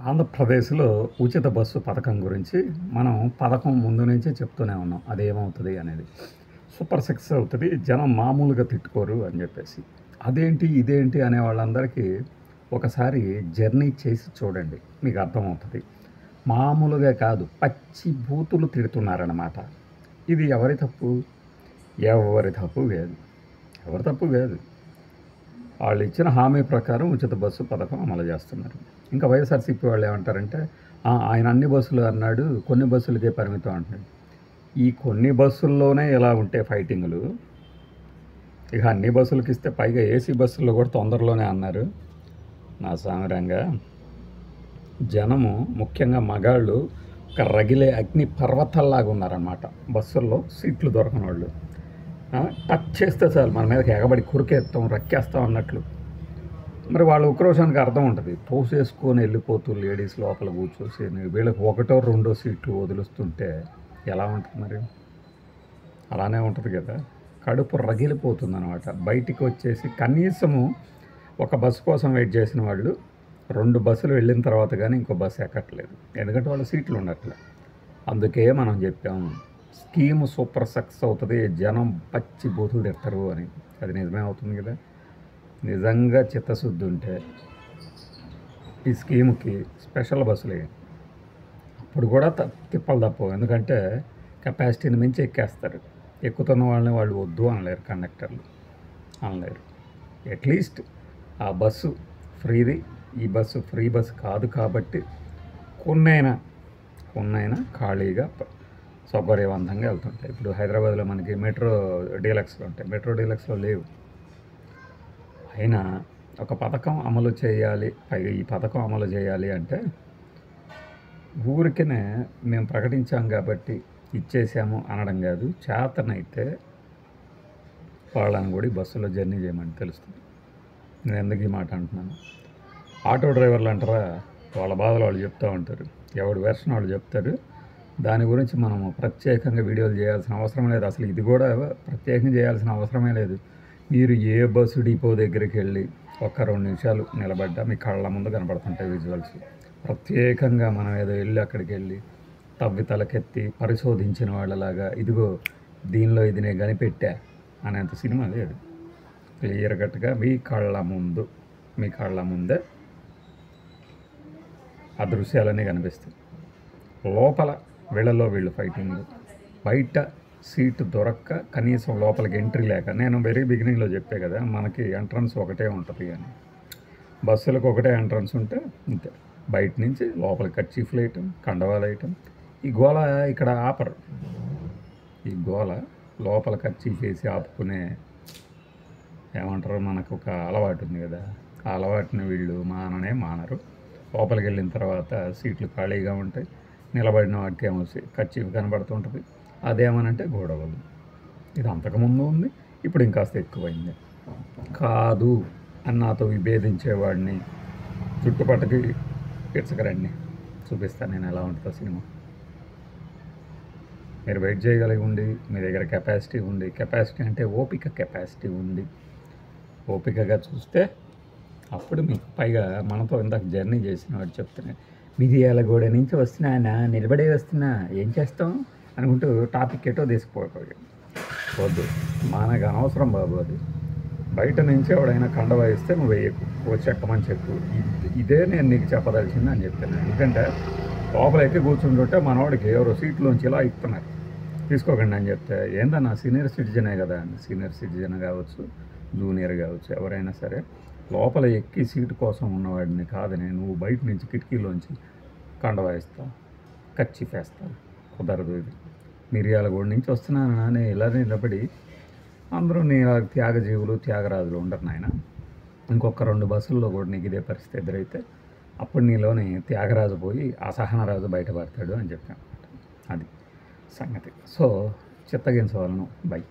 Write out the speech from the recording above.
ఆంధ్రప్రదేశ్‌లో ఉచిత బస్సు పథకం గురించి మనం పథకం ముందు నుంచే చెప్తూనే ఉన్నాం. అదేమవుతది అనేది. సూపర్ సిక్స్ అవుతది. జనం మామూలుగా తిట్టుకోరు అని జెప్పేసి. అదేంటి, ఇదేంటి అనే వాళ్ళందరికీ ఒకసారి జర్నీ చేసి చూడండి. మీకు అర్థమవుతది. మామూలుగా కాదు, పచ్చి బూతులు తిడుతున్నారనమాట. ఇది ఎవరి తప్పు? ఎవరి తప్పు గాదు. ఎవరి తప్పు గాదు. వాళ్ళిచ్చిన హామీ ప్రకారం ఉచిత బస్సు పథకం అమలు చేస్తున్నారు. ఇంకా వైఎస్ఆర్‌సీపీ వాళ్ళు ఏమంటారంటే, ఆయన అన్ని బస్సులు అన్నాడు, కొన్ని బస్సులకే పరిమితం అంటున్నాడు. ఈ కొన్ని బస్సుల్లోనే ఇలా ఉంటే ఫైటింగులు, ఇక అన్ని బస్సులకి ఇస్తే పైగా ఏసీ బస్సుల్లో కూడా తొందరలోనే అన్నారు. నా సామిరంగా జనము, ముఖ్యంగా మగాళ్ళు ఒక రగిలే అగ్ని పర్వతాల్లాగా ఉన్నారన్నమాట. బస్సుల్లో సీట్లు దొరకనోళ్ళు. టచ్ చేస్తే చాలు మన మీదకి ఎగబడి కురికేస్తాం, రక్కేస్తాం అన్నట్లు. మరి వాళ్ళ ఉక్రోషానికి అర్థం ఉంటుంది. తోసేసుకొని వెళ్ళిపోతూ లేడీస్ లోపల కూర్చోసి వీళ్ళకి ఒకటో రెండో సీట్లు వదులుస్తుంటే ఎలా ఉంటుంది మరి? అలానే ఉంటుంది కదా. కడుపు రగిలిపోతుంది అనమాట. బయటికి వచ్చేసి కనీసము ఒక బస్సు కోసం వెయిట్ చేసిన వాళ్ళు 2 బస్సులు వెళ్ళిన తర్వాత కానీ ఇంకో బస్సు ఎక్కట్లేదు. ఎందుకంటే వాళ్ళ సీట్లు ఉండట్లే. అందుకే మనం చెప్పాము, స్కీమ్ సూపర్ సక్సెస్ అవుతుంది, జనం పచ్చి బూతులు తిడతారు అని. అది నిజమే అవుతుంది కదా. నిజంగా చిత్తశుద్ధి ఉంటే ఈ స్కీమ్కి స్పెషల్ బస్సులు అప్పుడు కూడా తిప్పలు తప్పవు. ఎందుకంటే కెపాసిటీని మించి ఎక్కేస్తారు. ఎక్కుతున్న వాళ్ళని వాళ్ళు వద్దు అనలేరు, కండక్టర్లు అనలేరు. అట్లీస్ట్ ఆ బస్సు ఫ్రీది, ఈ బస్సు ఫ్రీ బస్సు కాదు కాబట్టి కొన్నైనా ఖాళీగా సౌకర్యవంతంగా వెళ్తుంటాయి. ఇప్పుడు హైదరాబాద్లో మనకి మెట్రో డీలక్స్లో ఉంటాయి, మెట్రో డీలక్స్లో లేవు. అయినా ఒక పథకం అమలు చేయాలి, పైగా ఈ పథకం అమలు చేయాలి అంటే ఊరికనే మేము ప్రకటించాం కాబట్టి ఇచ్చేసాము అనడం కాదు. చేతనైతే వాళ్ళని కూడా బస్సులో జర్నీ చేయమని తెలుస్తుంది. నేను ఎందుకు ఈ మాట అంటున్నాను? ఆటో డ్రైవర్లు అంటారా, వాళ్ళ బాధలు వాళ్ళు చెప్తూ ఉంటారు, ఎవరి వెర్షన్ వాళ్ళు చెప్తారు. దాని గురించి మనము ప్రత్యేకంగా వీడియోలు చేయాల్సిన అవసరం లేదు. అసలు ఇది కూడా ప్రత్యేకంగా చేయాల్సిన అవసరమే లేదు. మీరు ఏ బస్సు డిపో దగ్గరికి వెళ్ళి 1-2 నిమిషాలు నిలబడ్డా మీ కళ్ళ ముందు కనపడుతుంటాయి విజువల్స్. ప్రత్యేకంగా మనం ఏదో వెళ్ళి అక్కడికి వెళ్ళి తవ్వి తలకెత్తి పరిశోధించిన వాళ్ళలాగా ఇదిగో దీనిలో ఇది నేను కనిపెట్టా అనేంత సినిమా లేదు. క్లియర్ కట్గా మీ కళ్ళ ముందే ఆ దృశ్యాలన్నీ కనిపిస్తాయి. లోపల వీళ్ళు ఫైటింగ్, బయట సీటు దొరక్క కనీసం లోపలికి ఎంట్రీ లేక. నేను వెరీ బిగినింగ్లో చెప్పే కదా, మనకి ఎంట్రన్స్ ఒకటే ఉంటుంది అని. బస్సులకు ఒకటే ఎంట్రన్స్ ఉంటే అంతే. బయట నుంచి లోపలికి కర్చీఫ్లు వేయటం, కండవాలు వేయటం. ఈ గోల ఇక్కడ ఆపరు. ఈ గోల లోపల కర్చీఫ్ వేసి ఆపుకునే ఏమంటారు, మనకు ఒక అలవాటు ఉంది కదా. ఆ అలవాటుని వీళ్ళు మానరు. లోపలికి వెళ్ళిన తర్వాత సీట్లు ఖాళీగా ఉంటాయి. నిలబడిన వాటికి ఏమో కర్చీఫ్ కనబడుతుంటుంది. అదేమనంటే గొడవలు. ఇది అంతకుముందు ఉంది, ఇప్పుడు ఇంకాస్త ఎక్కువైంది. కాదు అని నాతో విభేదించేవాడిని చుట్టుపక్కకి ఇచ్చకరండి, చూపిస్తాను నేను ఎలా ఉంటుందో సినిమా. మీరు వెయిట్ చేయగలిగి ఉండి, మీ దగ్గర కెపాసిటీ ఉంది, కెపాసిటీ అంటే ఓపిక కెపాసిటీ ఉంది, ఓపికగా చూస్తే అప్పుడు మీకు పైగా మనతో ఇందాక జర్నీ చేసిన వాడు చెప్తున్నాడు, మిర్యాలగూడ నుంచి వస్తున్నా, నిలబడే వస్తున్నా, ఏం చేస్తాం అనుకుంటూ టాపిక్ ఎటో తీసుకుపోయాడు. వద్దు, మనకు అనవసరం బాబు అది. బయట నుంచి ఎవడైనా కండవా ఇస్తే నువ్వు వేయకు, చెక్కమని చెప్పు. ఇదే నేను నీకు చెప్పదలిచింది అని చెప్తాను. ఎందుకంటే లోపల ఎక్కి కూర్చుంటుంటే మనవాడికి ఎవరో సీట్లోంచి ఇలా ఇస్తున్నారు, తీసుకోకండి అని చెప్తే ఏందన్నా సీనియర్ సిటిజనే కదా అండి. సీనియర్ సిటిజన్ కావచ్చు, జూనియర్ కావచ్చు, ఎవరైనా సరే లోపల ఎక్కి సీటు కోసం ఉన్నవాడిని కాదని నువ్వు బయట నుంచి కిటికీలోంచి కండవా ఇస్తావు, కర్చీఫ్ వేస్తావు. కుదరదు. ఇది మిర్యాలగూడ నుంచి వస్తున్నాను అని ఇలా నిలబడి అందరూ నీ త్యాగజీవులు, త్యాగరాజులు ఉండరు నాయన. ఇంకొక 2 బస్సుల్లో కూడా నీకు ఇదే పరిస్థితి ఎదురైతే అప్పుడు నీలోని త్యాగరాజు పోయి అసహనరాజు బయటపడతాడు అని చెప్పాను. అది సంగతి. సో చిత్తగించవలను. బై.